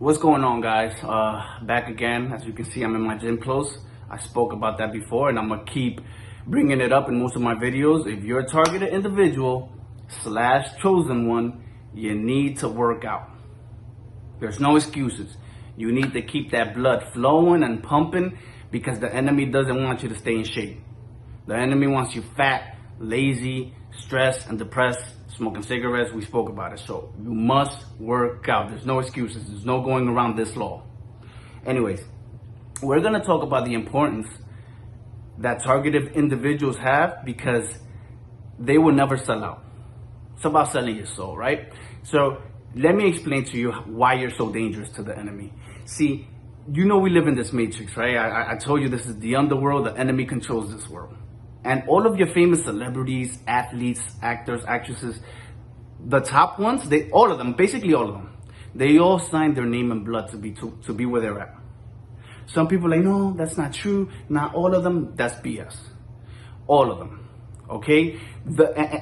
What's going on, guys? Back again. As you can see, I'm in my gym clothes. I spoke about that before, and I'm gonna keep bringing it up in most of my videos. If you're a targeted individual / chosen one, you need to work out. There's no excuses. You need to keep that blood flowing and pumping because the enemy doesn't want you to stay in shape. The enemy wants you fat, lazy, stressed, and depressed, smoking cigarettes. We spoke about it. So you must work out. There's no excuses. There's no going around this law. Anyways, we're going to talk about the importance that targeted individuals have because they will never sell out. It's about selling your soul, right? So let me explain to you why you're so dangerous to the enemy. See, you know we live in this matrix, right? I told you this is the underworld. The enemy controls this world. And all of your famous celebrities, athletes, actors, actresses, the top ones, all of them, they all signed their name and blood to be where they're at. Some people are like, no, that's not true. Not all of them. That's BS. All of them. Okay?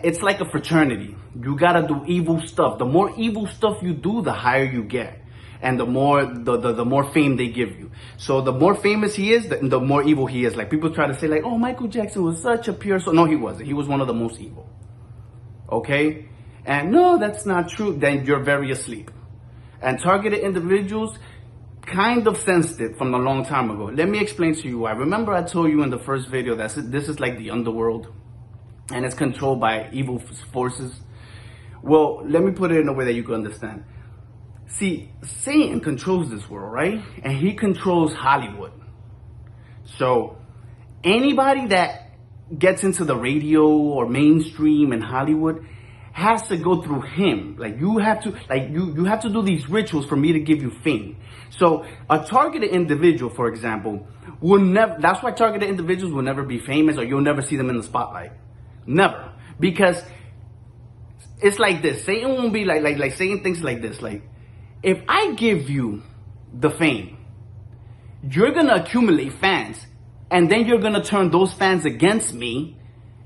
It's like a fraternity. You gotta do evil stuff. The more evil stuff you do, the higher you get. And the more fame they give you. So the more famous he is, the more evil he is. Like people try to say like, oh, Michael Jackson was such a pure soul. No, he wasn't. He was one of the most evil. Okay? And no, that's not true. Then you're very asleep. And targeted individuals kind of sensed it from a long time ago. Let me explain to you why. Remember I told you in the first video that this is like the underworld and it's controlled by evil forces. Well, let me put it in a way that you can understand. See, Satan controls this world, right? And he controls Hollywood. So anybody that gets into the radio or mainstream in Hollywood has to go through him. Like you have to do these rituals for me to give you fame. So a targeted individual, for example, that's why targeted individuals will never be famous or you'll never see them in the spotlight. Never. Because it's like this. Satan won't be like Satan thinks like this. Like, if I give you the fame, you're going to accumulate fans, and then you're going to turn those fans against me,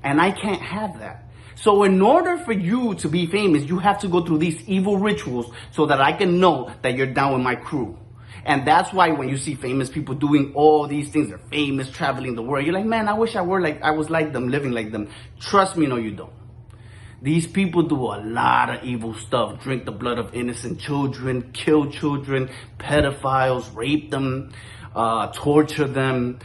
and I can't have that. So in order for you to be famous, you have to go through these evil rituals so that I can know that you're down with my crew. And that's why when you see famous people doing all these things, they're famous, traveling the world, you're like, man, I wish I was like them, living like them. Trust me, no, you don't. These people do a lot of evil stuff, drink the blood of innocent children, kill children, pedophiles, rape them, torture them.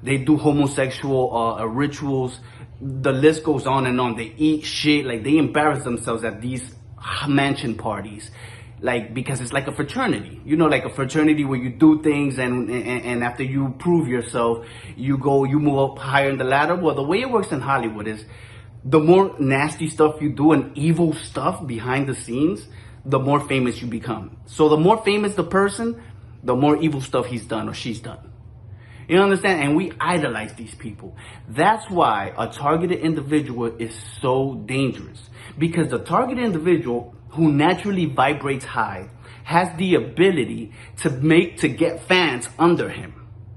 They do homosexual rituals. The list goes on and on. They eat shit, like they embarrass themselves at these mansion parties. Like, because it's like a fraternity, you know, like a fraternity where you do things and after you prove yourself, you move up higher in the ladder. Well, the way it works in Hollywood is, the more nasty stuff you do and evil stuff behind the scenes, the more famous you become. So the more famous the person, the more evil stuff he's done or she's done. You understand? And we idolize these people. That's why a targeted individual is so dangerous. Because the targeted individual who naturally vibrates high has the ability to get fans under him.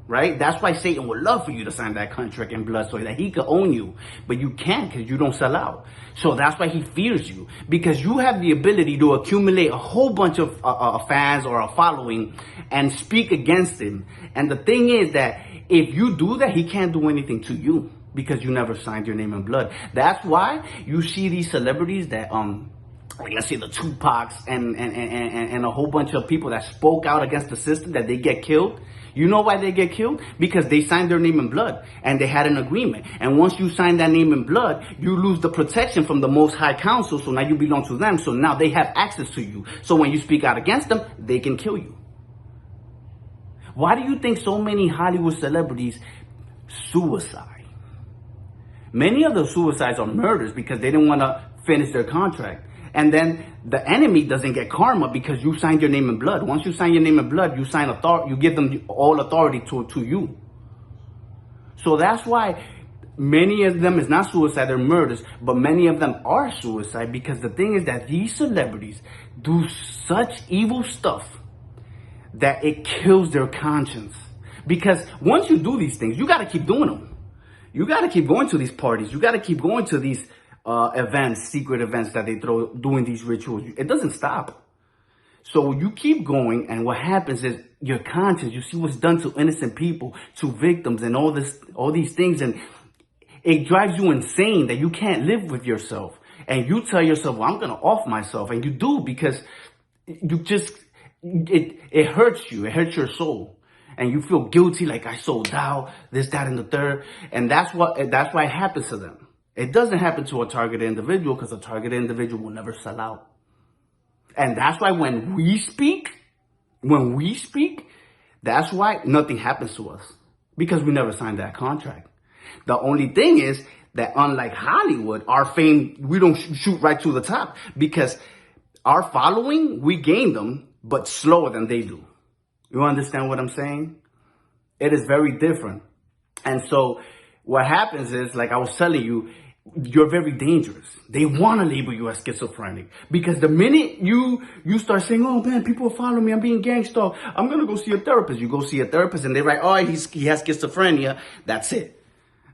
Right? That's why Satan would love for you to sign that contract in blood so that he could own you. But you can't because you don't sell out. So that's why he fears you. Because you have the ability to accumulate a whole bunch of fans or a following and speak against him. And the thing is that if you do that, he can't do anything to you because you never signed your name in blood. That's why you see these celebrities that, like let's say the Tupacs and a whole bunch of people that spoke out against the system, that they get killed. You know why they get killed? Because they signed their name in blood and they had an agreement. And once you sign that name in blood, you lose the protection from the Most High Council. So now you belong to them. So now they have access to you. So when you speak out against them, they can kill you. Why do you think so many Hollywood celebrities suicide? Many of the suicides are murders because they didn't want to finish their contract. And then the enemy doesn't get karma because you signed your name in blood. Once you sign your name in blood, you give them all authority to you. So that's why many of them is not suicide, they're murders, but many of them are suicide because the thing is that these celebrities do such evil stuff that it kills their conscience. Because once you do these things, you got to keep doing them. You got to keep going to these parties. You got to keep going to these events, secret events that they throw, doing these rituals. It doesn't stop. So you keep going, and what happens is your conscience, you see what's done to innocent people, to victims, and all these things, and it drives you insane that you can't live with yourself. And you tell yourself, well, I'm gonna off myself, and you do, because you just, it hurts you, it hurts your soul. And you feel guilty, like I sold out, this, that, and the third. And that's why it happens to them. It doesn't happen to a targeted individual, because a targeted individual will never sell out. And that's why when we speak, that's why nothing happens to us, because we never signed that contract. The only thing is that, unlike Hollywood, our fame, we don't shoot right to the top, because our following, we gain them, but slower than they do. You understand what I'm saying? It is very different. And so what happens is, like I was telling you, you're very dangerous. They want to label you as schizophrenic, because the minute you start saying, oh man, people are following me, I'm being gangsta, I'm going to go see a therapist. You go see a therapist and they're like, oh, he has schizophrenia. That's it.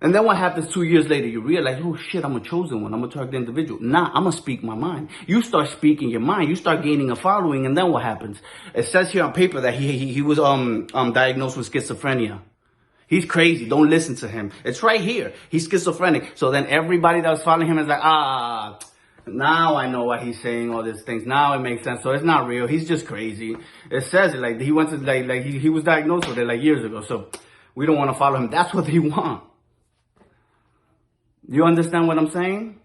And then what happens 2 years later? You realize, oh shit, I'm a chosen one. I'm a targeted individual. Nah, I'm going to speak my mind. You start speaking your mind. You start gaining a following. And then what happens? It says here on paper that he was diagnosed with schizophrenia. He's crazy. Don't listen to him. It's right here. He's schizophrenic. So then everybody that was following him is like, now I know why he's saying all these things. Now it makes sense. So it's not real. He's just crazy. It says it like he went to he was diagnosed with it like years ago. So we don't want to follow him. That's what they want. You understand what I'm saying?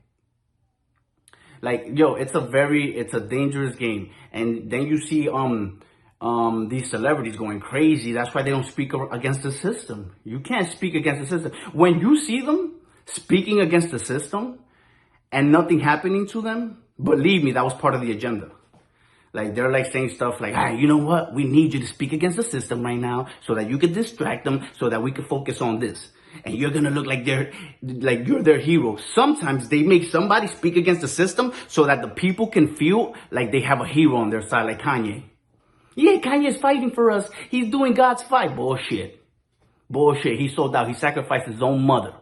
Like, yo, it's a dangerous game. And then you see these celebrities going crazy. That's why they don't speak against the system. You can't speak against the system. When you see them speaking against the system and nothing happening to them, believe me, that was part of the agenda. Like, they're like saying stuff like, hey, you know what? We need you to speak against the system right now so that you can distract them, so that we can focus on this. And you're going to look like you're their hero. Sometimes they make somebody speak against the system so that the people can feel like they have a hero on their side, like Kanye. Yeah, Kanye's fighting for us. He's doing God's fight. Bullshit. Bullshit. He sold out. He sacrificed his own mother.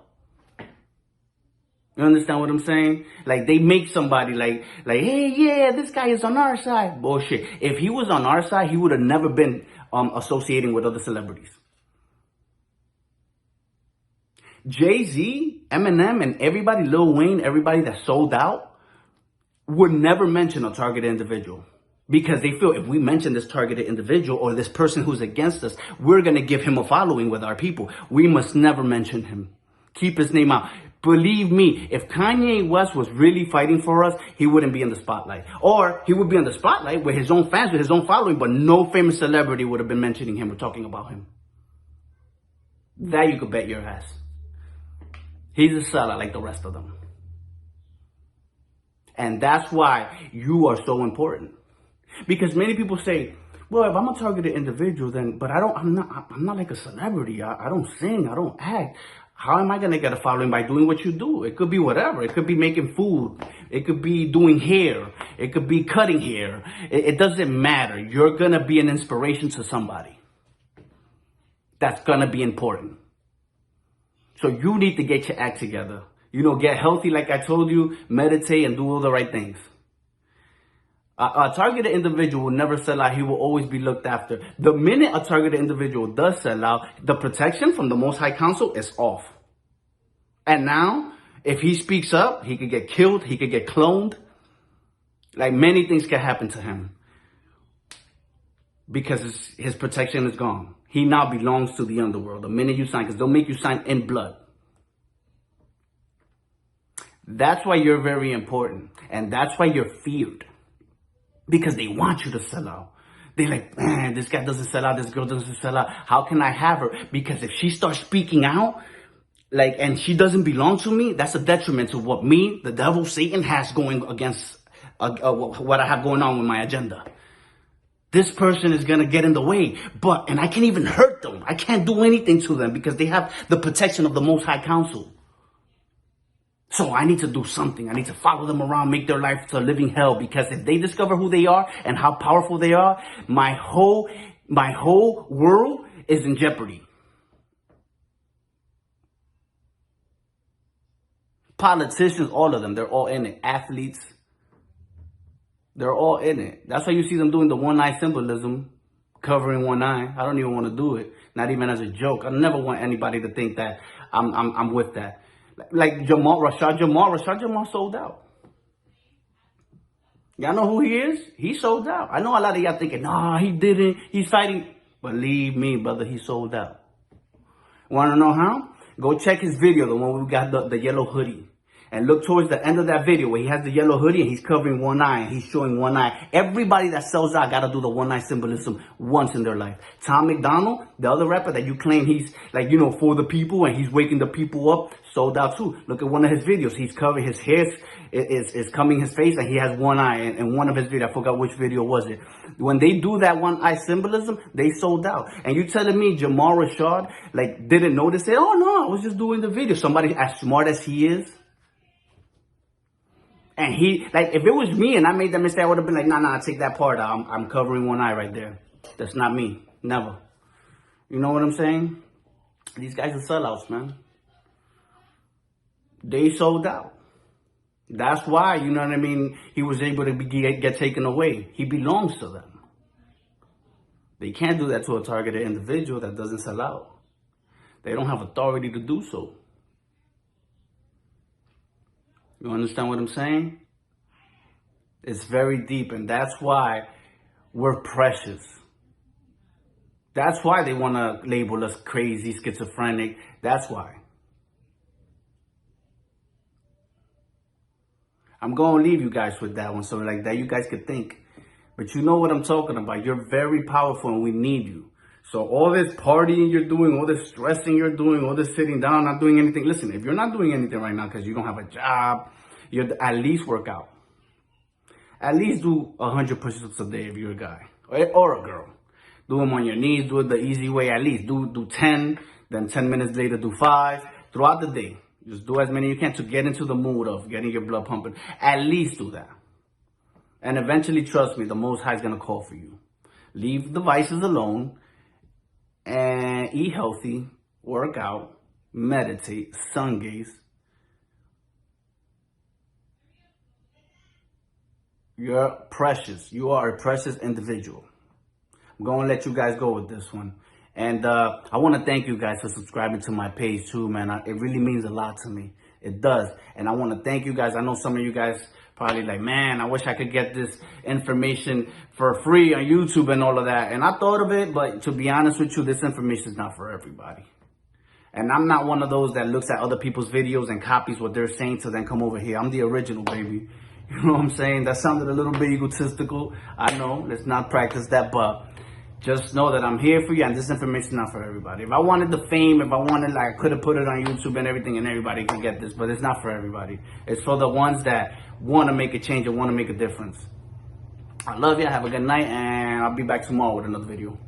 You understand what I'm saying? Like, they make somebody like, hey, yeah, this guy is on our side. Bullshit. If he was on our side, he would have never been associating with other celebrities. Jay-Z, Eminem, and everybody, Lil Wayne, everybody that sold out, would never mention a targeted individual. Because they feel if we mention this targeted individual or this person who's against us, we're going to give him a following with our people. We must never mention him. Keep his name out. Believe me, if Kanye West was really fighting for us, he wouldn't be in the spotlight. Or he would be in the spotlight with his own fans, with his own following, but no famous celebrity would have been mentioning him or talking about him. That you could bet your ass. He's a sellout like the rest of them. And that's why you are so important. Because many people say, well, if I'm a targeted individual, then, but I'm not like a celebrity. I don't sing, I don't act. How am I going to get a following? By doing what you do? It could be whatever. It could be making food. It could be doing hair. It could be cutting hair. It doesn't matter. You're going to be an inspiration to somebody. That's going to be important. So you need to get your act together. You know, get healthy like I told you, meditate, and do all the right things. A targeted individual will never sell out. He will always be looked after. The minute a targeted individual does sell out, the protection from the Most High Council is off. And now, if he speaks up, he could get killed. He could get cloned. Like, many things can happen to him. Because his protection is gone. He now belongs to the underworld. The minute you sign, because they'll make you sign in blood. That's why you're very important. And that's why you're feared. Because they want you to sell out. They're like, man, this guy doesn't sell out. This girl doesn't sell out. How can I have her? Because if she starts speaking out, like, and she doesn't belong to me, that's a detriment to what me, the devil, Satan, has going against what I have going on with my agenda. This person is going to get in the way, and I can't even hurt them. I can't do anything to them because they have the protection of the Most High Council. So I need to do something. I need to follow them around, make their life a living hell, because if they discover who they are and how powerful they are, my whole world is in jeopardy. Politicians, all of them, they're all in it. Athletes, They're all in it. That's why you see them doing the one eye symbolism, covering one eye. I don't even want to do it. Not even as a joke. I never want anybody to think that I'm with that. Like Rashad Jamal sold out. Y'all know who he is? He sold out. I know a lot of y'all thinking, nah, he didn't. He's fighting. Believe me, brother, he sold out. Want to know how? Go check his video, the one we got the yellow hoodie. And look towards the end of that video where he has the yellow hoodie and he's covering one eye and he's showing one eye. Everybody that sells out got to do the one eye symbolism once in their life. Tom McDonald, the other rapper that you claim he's like, you know, for the people and he's waking the people up, sold out too. Look at one of his videos. He's covering his hair, is coming his face and he has one eye. And one of his videos, I forgot which video was it. When they do that one eye symbolism, they sold out. And you telling me Jamal Rashad like didn't notice it? Oh no, I was just doing the video. Somebody as smart as he is. And he, like, if it was me and I made that mistake, I would have been like, nah, take that part out. I'm covering one eye right there. That's not me. Never. You know what I'm saying? These guys are sellouts, man. They sold out. That's why, you know what I mean, he was able to get taken away. He belongs to them. They can't do that to a targeted individual that doesn't sell out. They don't have authority to do so. You understand what I'm saying? It's very deep, and that's why we're precious. That's why they want to label us crazy, schizophrenic. That's why. I'm going to leave you guys with that one, so like that you guys could think. But you know what I'm talking about. You're very powerful, and we need you. So all this partying you're doing, all this stressing you're doing, all this sitting down, not doing anything. Listen, if you're not doing anything right now because you don't have a job, you at least work out. At least do 100 push-ups a day if you're a guy or a girl. Do them on your knees. Do it the easy way at least. Do 10, then 10 minutes later do 5. Throughout the day, just do as many as you can to get into the mood of getting your blood pumping. At least do that. And eventually, trust me, the Most High is going to call for you. Leave the vices alone. And eat healthy, work out, meditate, sun gaze. You're precious. You are a precious individual. I'm going to let you guys go with this one. And I want to thank you guys for subscribing to my page too, man. It really means a lot to me. It does. And I want to thank you guys. I know some of you guys probably like, man, I wish I could get this information for free on YouTube and all of that. And I thought of it, but to be honest with you, this information is not for everybody. And I'm not one of those that looks at other people's videos and copies what they're saying to then come over here. I'm the original, baby. You know what I'm saying? That sounded a little bit egotistical. I know, let's not practice that, but just know that I'm here for you and this information is not for everybody. If I wanted the fame, if I wanted, like, I could have put it on YouTube and everything and everybody could get this, but it's not for everybody. It's for the ones that want to make a change and want to make a difference. I love you. Have a good night, and I'll be back tomorrow with another video.